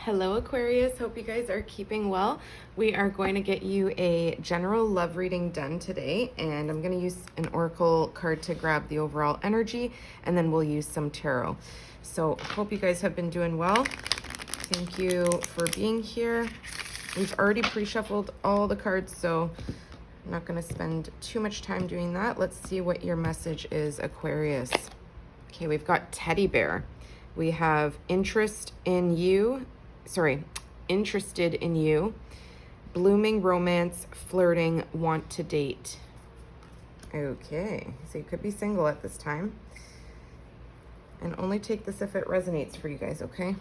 Hello Aquarius, hope you guys are keeping well. We are going to get you a general love reading done today, and I'm going to use an oracle card to grab the overall energy, and then we'll use some tarot. So hope you guys have been doing well. Thank you for being here. We've already pre-shuffled all the cards, so I'm not going to spend too much time doing that. Let's see what your message is, Aquarius. Okay, we've got teddy bear. We have interested in you, blooming romance, flirting, want to date. Okay, so you could be single at this time. And only take this if it resonates for you guys, okay?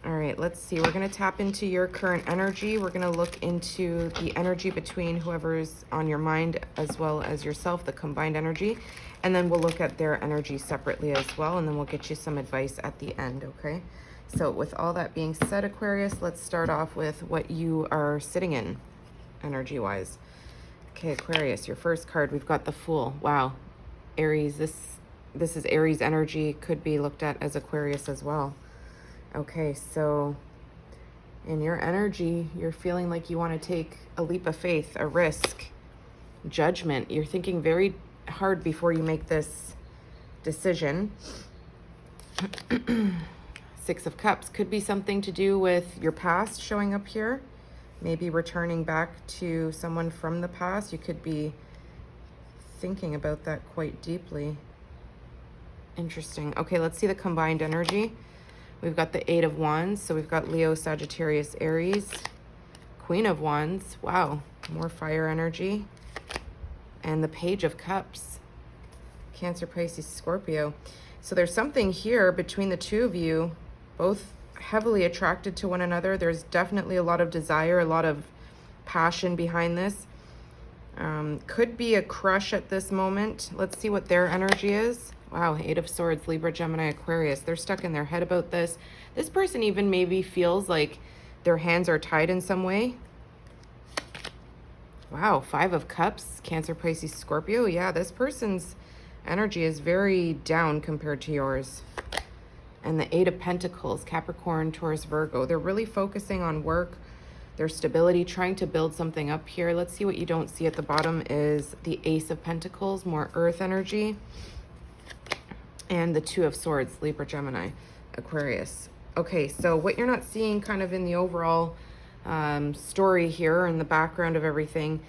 All right, let's see. We're going to tap into your current energy. We're going to look into the energy between whoever's on your mind as well as yourself, the combined energy. And then we'll look at their energy separately as well. And then we'll get you some advice at the end, okay? So with all that being said, Aquarius, let's start off with what you are sitting in energy-wise. Okay, Aquarius, your first card, we've got the Fool. Wow. Aries, this is Aries energy. Could be looked at as Aquarius as well. Okay, so in your energy, you're feeling like you want to take a leap of faith, a risk, judgment. You're thinking very hard before you make this decision. Six of Cups could be something to do with your past showing up here. Maybe returning back to someone from the past. You could be thinking about that quite deeply. Interesting. Okay, let's see the combined energy. We've got the Eight of Wands, so we've got Leo, Sagittarius, Aries. Queen of Wands, wow, more fire energy. And the Page of Cups, Cancer, Pisces, Scorpio. So there's something here between the two of you, both heavily attracted to one another. There's definitely a lot of desire, a lot of passion behind this. Could be a crush at this moment. Let's see what their energy is. Wow, Eight of Swords, Libra, Gemini, Aquarius. They're stuck in their head about this. This person even maybe feels like their hands are tied in some way. Wow, Five of Cups, Cancer, Pisces, Scorpio. Yeah, this person's energy is very down compared to yours. And the Eight of Pentacles, Capricorn, Taurus, Virgo. They're really focusing on work, their stability, trying to build something up here. Let's see what you don't see at the bottom is the Ace of Pentacles, more earth energy. And the Two of Swords, Libra, Gemini, Aquarius. Okay, so what you're not seeing kind of in the overall story here in the background of everything,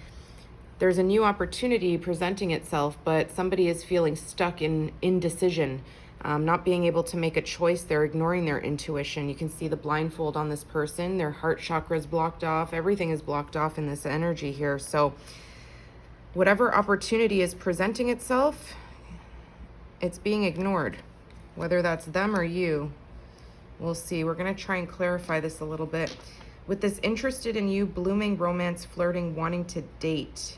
there's a new opportunity presenting itself, but somebody is feeling stuck in indecision, not being able to make a choice. They're ignoring their intuition. You can see the blindfold on this person. Their heart chakra is blocked off. Everything is blocked off in this energy here. So whatever opportunity is presenting itself, it's being ignored, whether that's them or you. We'll see. We're going to try and clarify this a little bit. With this interested in you, blooming romance, flirting, wanting to date.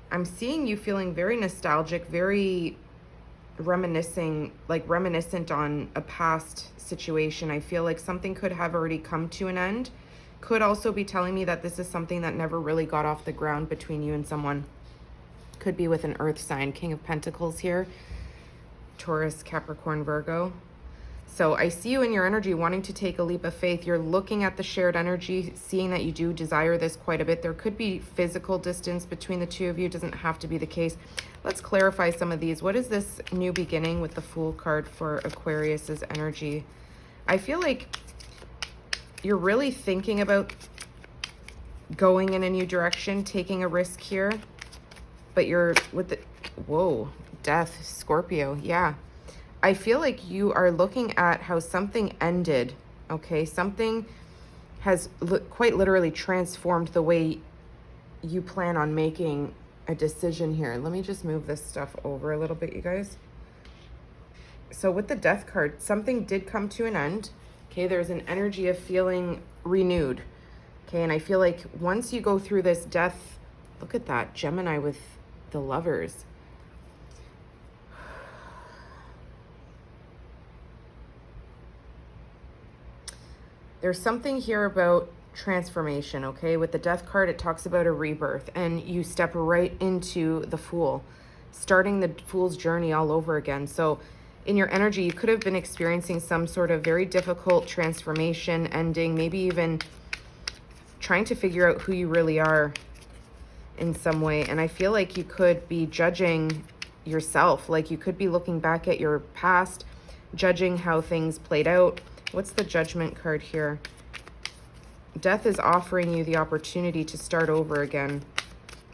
I'm seeing you feeling very nostalgic, very reminiscent on a past situation. I feel like something could have already come to an end. Could also be telling me that this is something that never really got off the ground between you and someone. Could be with an earth sign, King of Pentacles here, Taurus, Capricorn, Virgo. So I see you in your energy wanting to take a leap of faith. You're looking at the shared energy, seeing that you do desire this quite a bit. There could be physical distance between the two of you. It doesn't have to be the case. Let's clarify some of these. What is this new beginning with the Fool card for Aquarius's energy? I feel like you're really thinking about going in a new direction, taking a risk here. But you're with the, whoa, Death, Scorpio, yeah. I feel like you are looking at how something ended, okay? Something has quite literally transformed the way you plan on making a decision here. Let me just move this stuff over a little bit, you guys. So with the Death card, something did come to an end, okay? There's an energy of feeling renewed, okay? And I feel like once you go through this death, look at that, Gemini with the Lovers. There's something here about transformation, okay? With the Death card, it talks about a rebirth, and you step right into the Fool, starting the Fool's journey all over again. So in your energy, you could have been experiencing some sort of very difficult transformation, ending, maybe even trying to figure out who you really are in some way. And I feel like you could be judging yourself. Like you could be looking back at your past, judging how things played out. What's the Judgment card here? Death is offering you the opportunity to start over again.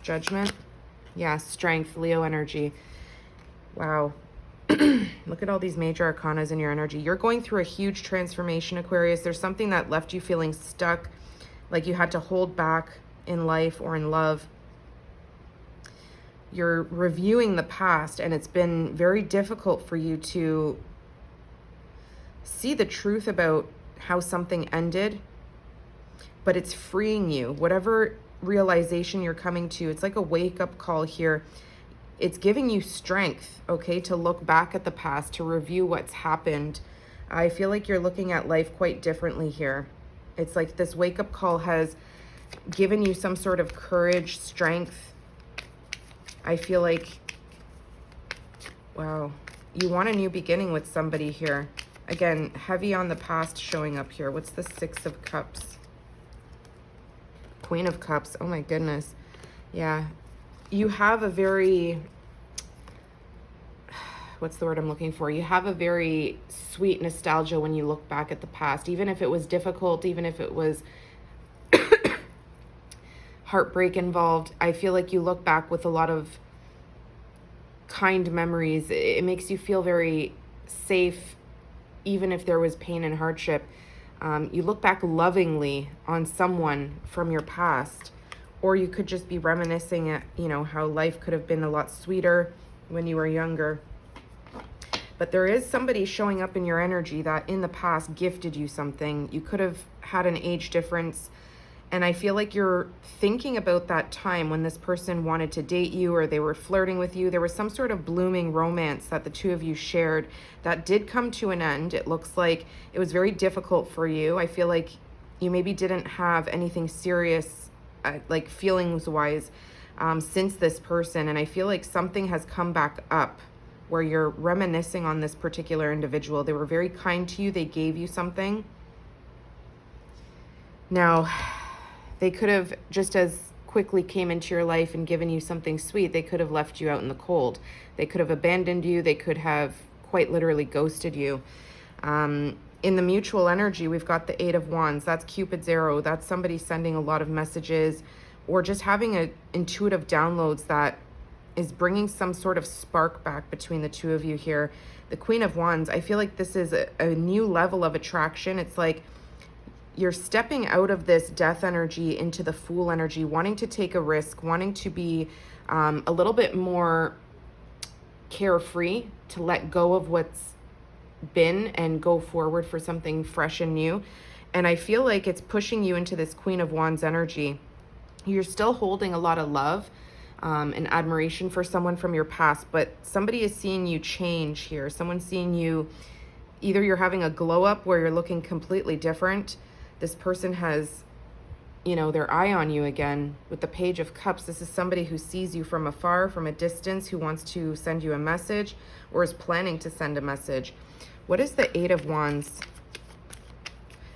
Judgment. Yeah, Strength, Leo energy. Wow. Look at all these major arcanas in your energy. You're going through a huge transformation, Aquarius. There's something that left you feeling stuck, like you had to hold back in life or in love. You're reviewing the past, and it's been very difficult for you to see the truth about how something ended, but it's freeing you. Whatever realization you're coming to, it's like a wake-up call here. It's giving you strength, okay, to look back at the past, to review what's happened. I feel like you're looking at life quite differently here. It's like this wake-up call has given you some sort of courage, strength. I feel like, wow, you want a new beginning with somebody here. Again, heavy on the past showing up here. What's the Six of Cups? Queen of Cups. Oh my goodness. Yeah. You have a very, what's the word I'm looking for? You have a very sweet nostalgia when you look back at the past, even if it was difficult, even if it was heartbreak involved. I feel like you look back with a lot of kind memories. It makes you feel very safe, even if there was pain and hardship. You look back lovingly on someone from your past. Or you could just be reminiscing at, you know, how life could have been a lot sweeter when you were younger. But there is somebody showing up in your energy that in the past gifted you something. You could have had an age difference. And I feel like you're thinking about that time when this person wanted to date you or they were flirting with you. There was some sort of blooming romance that the two of you shared that did come to an end. It looks like it was very difficult for you. I feel like you maybe didn't have anything serious like feelings wise since this person, and I feel like something has come back up where you're reminiscing on this particular individual. They were very kind to you. They gave you something. Now, they could have just as quickly came into your life and given you something sweet. They could have left you out in the cold. They could have abandoned you. They could have quite literally ghosted you. In the mutual energy, we've got the Eight of Wands. That's Cupid's arrow. That's somebody sending a lot of messages or just having a intuitive downloads that is bringing some sort of spark back between the two of you here. The Queen of Wands, I feel like this is a new level of attraction. It's like you're stepping out of this death energy into the Fool energy, wanting to take a risk, wanting to be a little bit more carefree, to let go of what's been and go forward for something fresh and new. And I feel like it's pushing you into this Queen of Wands energy. You're still holding a lot of love and admiration for someone from your past, but somebody is seeing you change here. Someone's seeing you, either you're having a glow up where you're looking completely different. This person has, you know, their eye on you again with the Page of Cups. This is somebody who sees you from afar, from a distance, who wants to send you a message or is planning to send a message. What is the Eight of Wands?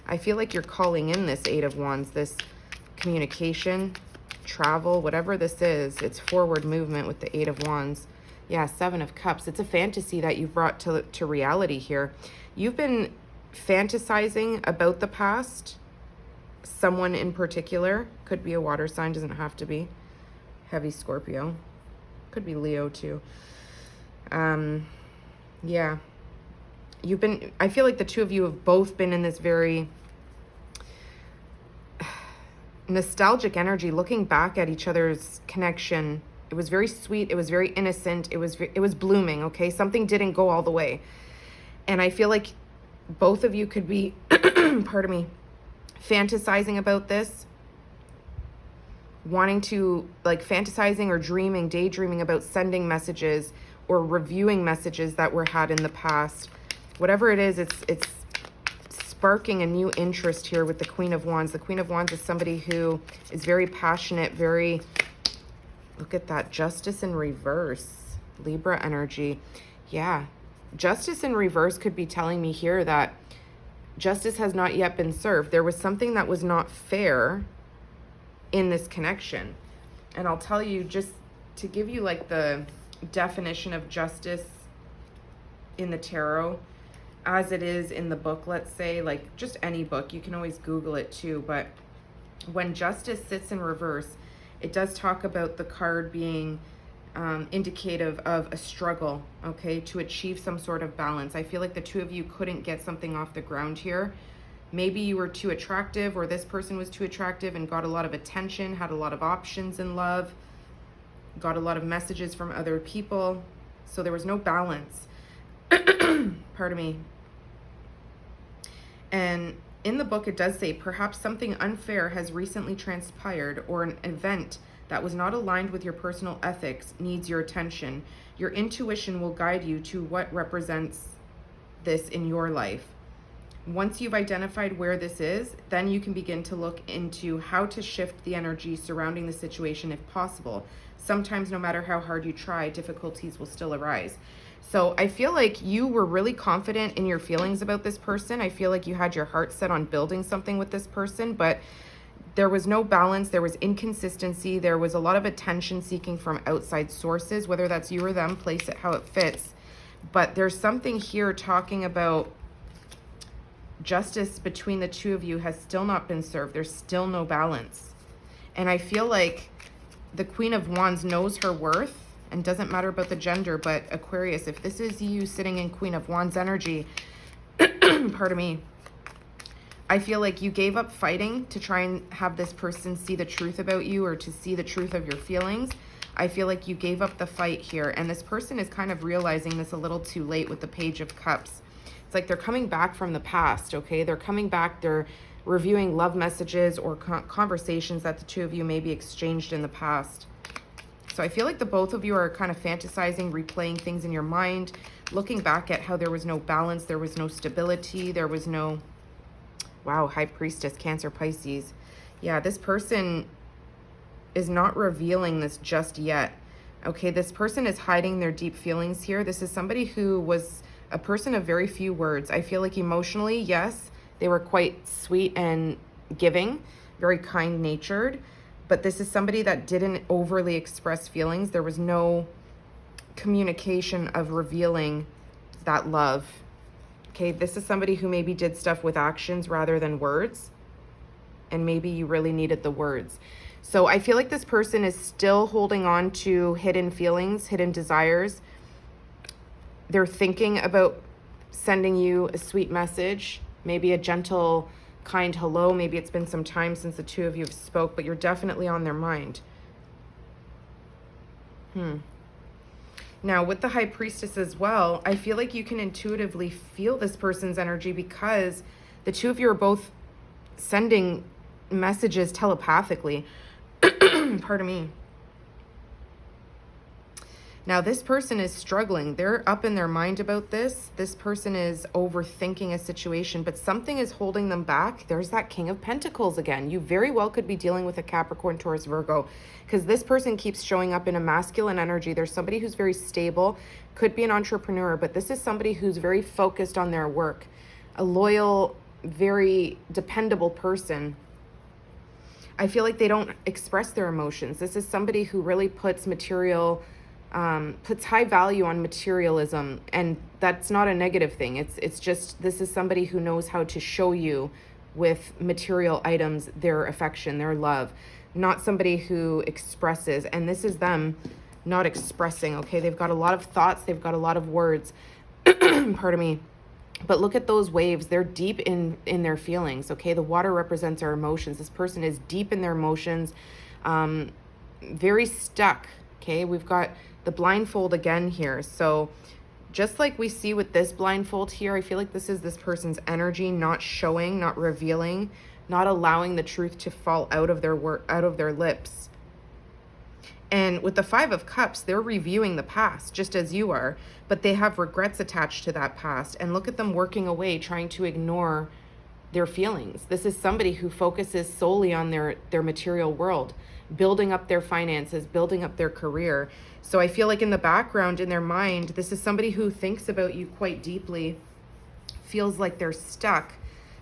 I feel like you're calling in this Eight of Wands, this communication, travel, whatever this is. It's forward movement with the Eight of Wands. Yeah, Seven of Cups. It's a fantasy that you've brought to reality here. You've been fantasizing about the past. Someone in particular. Could be a water sign, doesn't have to be. Heavy Scorpio. Could be Leo too. Yeah. I feel like the two of you have both been in this very nostalgic energy, looking back at each other's connection. It was very sweet. It was very innocent. It was blooming, okay? Something didn't go all the way. And I feel like both of you could be, pardon me, fantasizing about this, wanting to, like, fantasizing or dreaming, daydreaming about sending messages or reviewing messages that were had in the past. Whatever it is, it's sparking a new interest here with the Queen of Wands. The Queen of Wands is somebody who is very passionate, very, look at that, Justice in reverse, Libra energy. Yeah, Justice in reverse could be telling me here that justice has not yet been served. There was something that was not fair in this connection. And I'll tell you, just to give you like the definition of justice in the tarot, as it is in the book, let's say, like just any book, you can always Google it too, but when justice sits in reverse, it does talk about the card being indicative of a struggle, okay, to achieve some sort of balance. I feel like the two of you couldn't get something off the ground here. Maybe you were too attractive, or this person was too attractive and got a lot of attention, had a lot of options in love, got a lot of messages from other people. So there was no balance. Pardon me. And in the book, it does say, perhaps something unfair has recently transpired, or an event that was not aligned with your personal ethics needs your attention. Your intuition will guide you to what represents this in your life. Once you've identified where this is, then you can begin to look into how to shift the energy surrounding the situation if possible. Sometimes, no matter how hard you try, difficulties will still arise. So I feel like you were really confident in your feelings about this person. I feel like you had your heart set on building something with this person, but there was no balance. There was inconsistency. There was a lot of attention seeking from outside sources, whether that's you or them, place it how it fits. But there's something here talking about justice between the two of you has still not been served. There's still no balance. And I feel like the Queen of Wands knows her worth, and doesn't matter about the gender, but Aquarius, if this is you sitting in Queen of Wands energy, pardon me, I feel like you gave up fighting to try and have this person see the truth about you, or to see the truth of your feelings. I feel like you gave up the fight here, and this person is kind of realizing this a little too late with the Page of Cups. It's like they're coming back from the past, okay? They're coming back, they're reviewing love messages or conversations that the two of you maybe exchanged in the past. So I feel like the both of you are kind of fantasizing, replaying things in your mind, looking back at how there was no balance, there was no stability, there was no, wow, High Priestess, Cancer, Pisces. Yeah, this person is not revealing this just yet. Okay, this person is hiding their deep feelings here. This is somebody who was a person of very few words. I feel like emotionally, yes, they were quite sweet and giving, very kind-natured, but this is somebody that didn't overly express feelings. There was no communication of revealing that love. Okay, this is somebody who maybe did stuff with actions rather than words, and maybe you really needed the words. So I feel like this person is still holding on to hidden feelings, hidden desires. They're thinking about sending you a sweet message, maybe a gentle, kind hello. Maybe it's been some time since the two of you have spoke, but you're definitely on their mind. Now, with the High Priestess as well, I feel like you can intuitively feel this person's energy, because the two of you are both sending messages telepathically. Pardon me. Now, this person is struggling. They're up in their mind about this. This person is overthinking a situation, but something is holding them back. There's that King of Pentacles again. You very well could be dealing with a Capricorn, Taurus, Virgo, because this person keeps showing up in a masculine energy. There's somebody who's very stable, could be an entrepreneur, but this is somebody who's very focused on their work, a loyal, very dependable person. I feel like they don't express their emotions. This is somebody who really puts high value on materialism, and that's not a negative thing. It's just, this is somebody who knows how to show you with material items their affection, their love, not somebody who expresses. And this is them not expressing, okay? They've got a lot of thoughts, they've got a lot of words, pardon me. But look at those waves. They're deep in their feelings, okay? The water represents our emotions. This person is deep in their emotions, very stuck, okay? We've got the blindfold again here. So just like we see with this blindfold here, I feel like this is this person's energy not showing, not revealing, not allowing the truth to fall out of their lips. And with the Five of Cups, they're reviewing the past, just as you are, but they have regrets attached to that past. And look at them working away, trying to ignore their feelings. This is somebody who focuses solely on their material world, building up their finances, building up their career. So I feel like in the background, in their mind, this is somebody who thinks about you quite deeply, feels like they're stuck.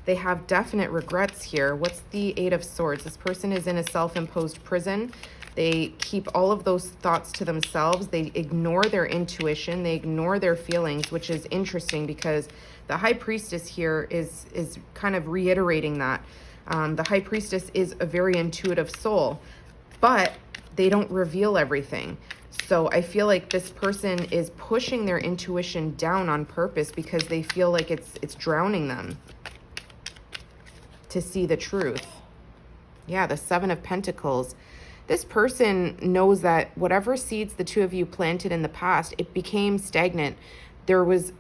They have definite regrets here. What's the Eight of Swords? This person is in a self-imposed prison. They keep all of those thoughts to themselves. They ignore their intuition. They ignore their feelings, which is interesting because the High Priestess here is kind of reiterating that. The High Priestess is a very intuitive soul, but they don't reveal everything. So I feel like this person is pushing their intuition down on purpose because they feel like it's drowning them to see the truth. Yeah, the Seven of Pentacles. This person knows that whatever seeds the two of you planted in the past, it became stagnant. There was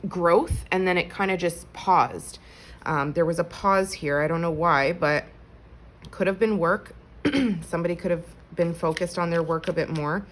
growth and then it kind of just paused. There was a pause here. I don't know why, but could have been work. Somebody could have been focused on their work a bit more.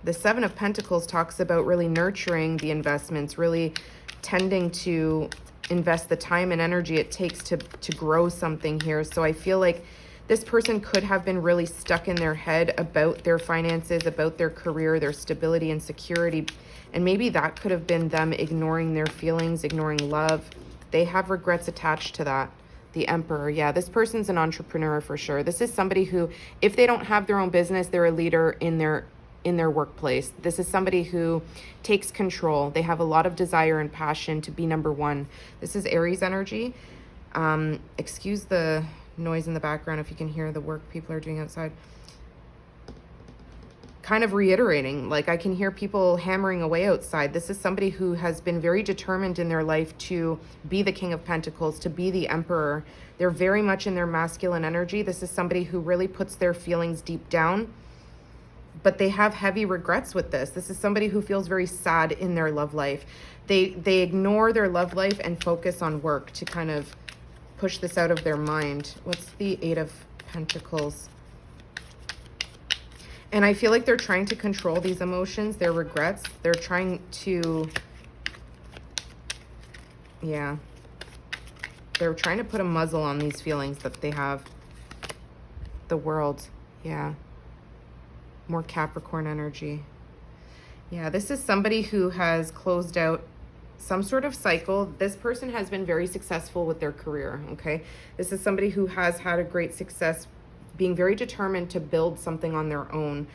The Seven of Pentacles talks about really nurturing the investments, really tending to invest the time and energy it takes to grow something here. So I feel like this person could have been really stuck in their head about their finances, about their career, their stability and security. And maybe that could have been them ignoring their feelings, ignoring love. They have regrets attached to that. The Emperor. Yeah, this person's an entrepreneur for sure. This is somebody who, if they don't have their own business, they're a leader in their workplace. This is somebody who takes control. They have a lot of desire and passion to be number one. This is Aries energy. Excuse the noise in the background if you can hear the work people are doing outside. Kind of reiterating, like I can hear people hammering away outside. This is somebody who has been very determined in their life to be the King of Pentacles, to be the Emperor. They're very much in their masculine energy. This is somebody who really puts their feelings deep down, but they have heavy regrets with this. This is somebody who feels very sad in their love life. They ignore their love life and focus on work to kind of push this out of their mind. What's the Eight of Pentacles? And I feel like they're trying to control these emotions, their regrets. They're trying to, yeah. They're trying to put a muzzle on these feelings that they have. The World, yeah. More Capricorn energy. Yeah, this is somebody who has closed out some sort of cycle. This person has been very successful with their career, okay? This is somebody who has had a great success being very determined to build something on their own.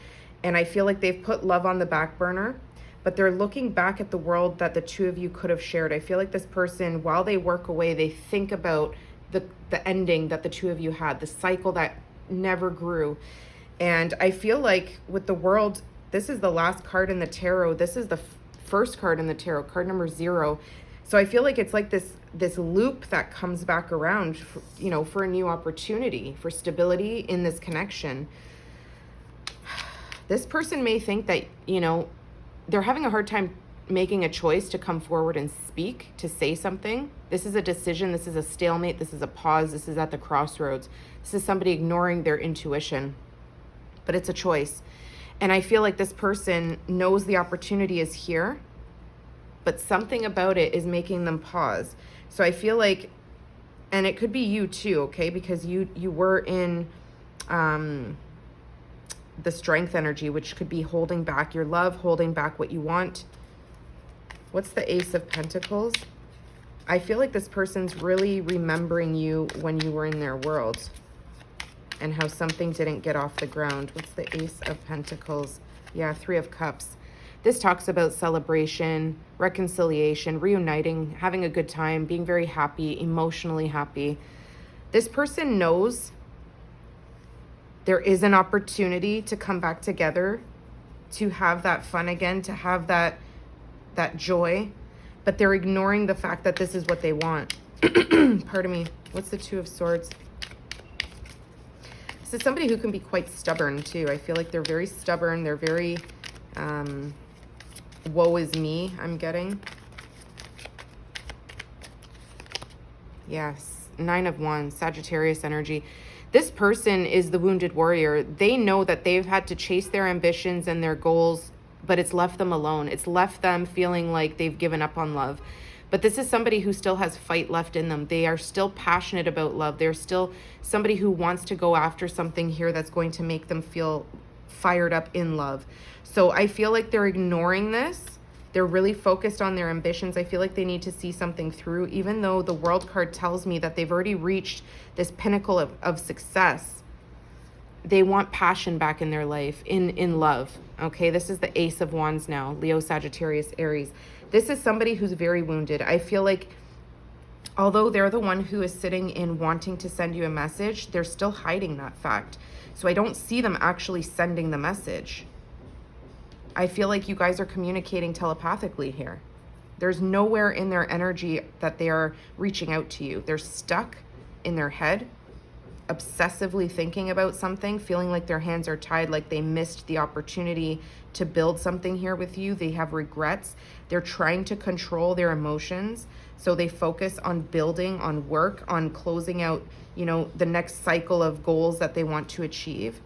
And I feel like they've put love on the back burner, but they're looking back at the world that the two of you could have shared. I feel like this person, while they work away, they think about the ending that the two of you had, the cycle that never grew. And I feel like with the World, this is the last card in the tarot. This is the first card in the tarot, card number 0. So I feel like it's like this loop that comes back around, for, you know, for a new opportunity, for stability in this connection. This person may think that, you know, they're having a hard time making a choice to come forward and speak, to say something. This is a decision. This is a stalemate. This is a pause. This is at the crossroads. This is somebody ignoring their intuition, but it's a choice. And I feel like this person knows the opportunity is here, but something about it is making them pause. So I feel like, and it could be you too, okay? Because you were in the Strength energy, which could be holding back your love, holding back what you want. What's the Ace of Pentacles? I feel like this person's really remembering you when you were in their world and how something didn't get off the ground. What's the Ace of Pentacles? Yeah, Three of Cups. This talks about celebration, reconciliation, reuniting, having a good time, being very happy, emotionally happy. This person knows there is an opportunity to come back together, to have that fun again, to have that joy, but they're ignoring the fact that this is what they want. Pardon me. What's the Two of Swords? This is somebody who can be quite stubborn too. I feel like they're very stubborn. They're very woe is me, I'm getting. Yes, Nine of Wands, Sagittarius energy. This person is the wounded warrior. They know that they've had to chase their ambitions and their goals, but it's left them alone. It's left them feeling like they've given up on love. But this is somebody who still has fight left in them. They are still passionate about love. They're still somebody who wants to go after something here that's going to make them feel fired up in love. So I feel like they're ignoring this. They're really focused on their ambitions. I feel like they need to see something through, even though the World card tells me that they've already reached this pinnacle of success. They want passion back in their life, in love. Okay, this is the Ace of Wands now. Leo, Sagittarius, Aries. This is somebody who's very wounded. I feel like although they're the one who is sitting in wanting to send you a message, they're still hiding that fact. So I don't see them actually sending the message. I feel like you guys are communicating telepathically here. There's nowhere in their energy that they are reaching out to you. They're stuck in their head, obsessively thinking about something, feeling like their hands are tied, like they missed the opportunity to build something here with you. They have regrets. They're trying to control their emotions. So they focus on building, on work, on closing out, you know, the next cycle of goals that they want to achieve.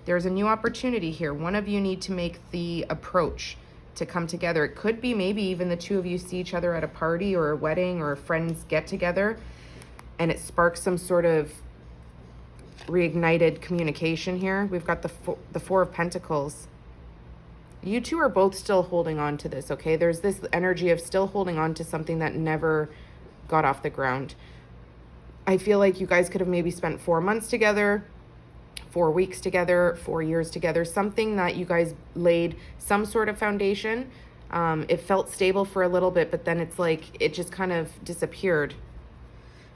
There's a new opportunity here. One of you need to make the approach to come together. It could be maybe even the two of you see each other at a party or a wedding or a friend's get together, and it sparks some sort of reignited communication here. We've got the Four of Pentacles. You two are both still holding on to this, okay? There's this energy of still holding on to something that never got off the ground. I feel like you guys could have maybe spent 4 months together, 4 weeks together, 4 years together, something that you guys laid some sort of foundation. It felt stable for a little bit, but then it's like it just kind of disappeared.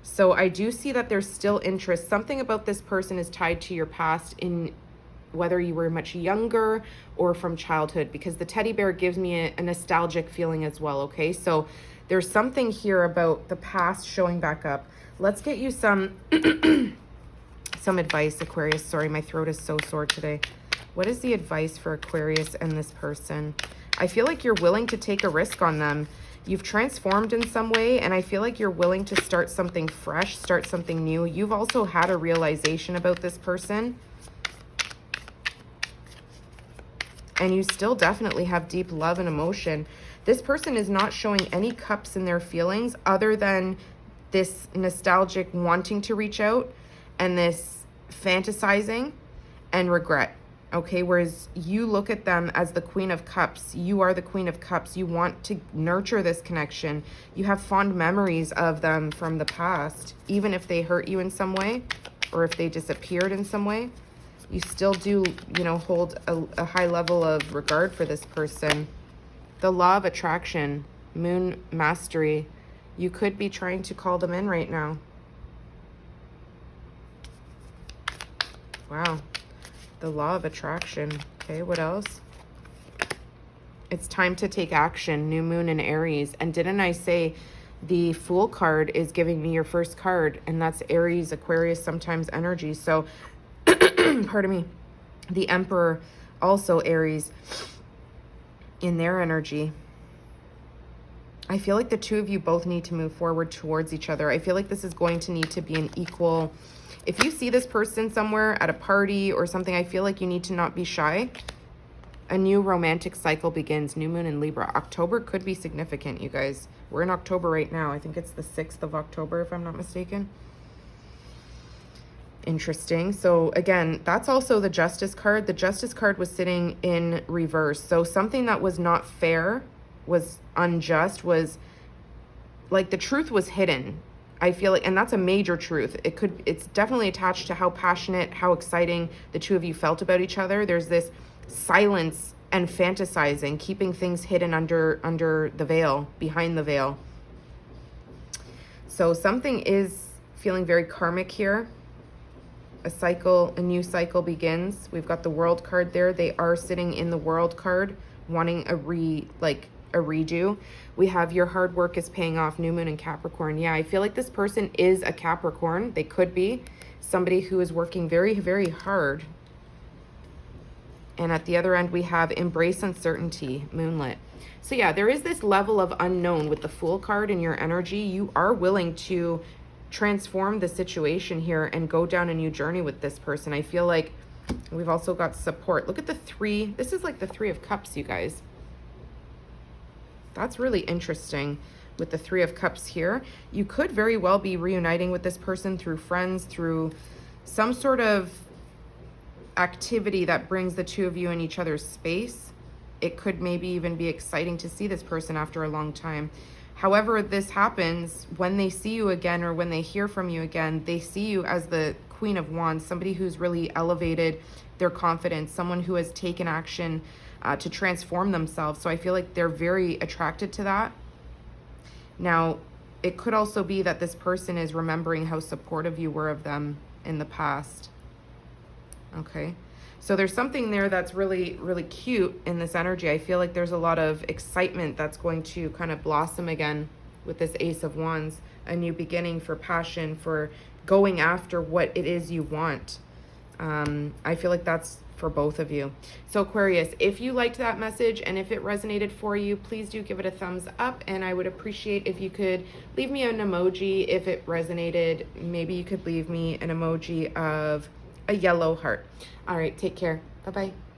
So I do see that there's still interest. Something about this person is tied to your past, in whether you were much younger or from childhood, because the teddy bear gives me a nostalgic feeling as well, okay? So there's something here about the past showing back up. Let's get you some some advice, Aquarius. Sorry, my throat is so sore today. What is the advice for Aquarius and this person? I feel like you're willing to take a risk on them. You've transformed in some way, and I feel like you're willing to start something fresh, start something new. You've also had a realization about this person, and you still definitely have deep love and emotion. This person is not showing any cups in their feelings other than this nostalgic wanting to reach out and this fantasizing and regret. Okay, whereas you look at them as the Queen of Cups. You are the Queen of Cups. You want to nurture this connection. You have fond memories of them from the past, even if they hurt you in some way or if they disappeared in some way. You still do, you know, hold a high level of regard for this person. The law of attraction, moon mastery. You could be trying to call them in right now. Wow. The law of attraction. Okay, what else? It's time to take action. New moon in Aries. And didn't I say the Fool card is giving me your first card? And that's Aries, Aquarius, sometimes energy. So, pardon me. The Emperor, also Aries, in their energy. I feel like the two of you both need to move forward towards each other. I feel like this is going to need to be an equal... If you see this person somewhere at a party or something, I feel like you need to not be shy. A new romantic cycle begins. New moon in Libra. October could be significant, you guys. We're in October right now. I think it's the 6th of October, if I'm not mistaken. Interesting. So again, that's also the Justice card. The Justice card was sitting in reverse. So something that was not fair, was unjust, was like the truth was hidden. I feel like, and that's a major truth. It's definitely attached to how passionate, how exciting the two of you felt about each other. There's this silence and fantasizing, keeping things hidden under the veil, behind the veil. So something is feeling very karmic here. A new cycle begins. We've got the World card there. They are sitting in the World card, wanting a redo. We have your hard work is paying off. New moon in Capricorn. Yeah, I feel like this person is a Capricorn. They could be somebody who is working very, very hard. And at the other end, we have embrace uncertainty, moonlit. So yeah, there is this level of unknown with the Fool card in your energy. You are willing to transform the situation here and go down a new journey with this person. I feel like we've also got support. Look at the 3. This is like the 3 of Cups, you guys. That's really interesting. with the Three of Cups here. You could very well be reuniting with this person through friends, through some sort of activity that brings the two of you in each other's space. It could maybe even be exciting to see this person after a long time. However this happens, when they see you again or when they hear from you again, they see you as the Queen of Wands, somebody who's really elevated their confidence, someone who has taken action to transform themselves. So I feel like they're very attracted to that. Now, it could also be that this person is remembering how supportive you were of them in the past. Okay. So there's something there that's really, really cute in this energy. I feel like there's a lot of excitement that's going to kind of blossom again with this Ace of Wands. A new beginning for passion, for going after what it is you want. I feel like that's for both of you. So Aquarius, if you liked that message and if it resonated for you, please do give it a thumbs up, and I would appreciate if you could leave me an emoji if it resonated. Maybe you could leave me an emoji of a yellow heart. All right, take care. Bye-bye.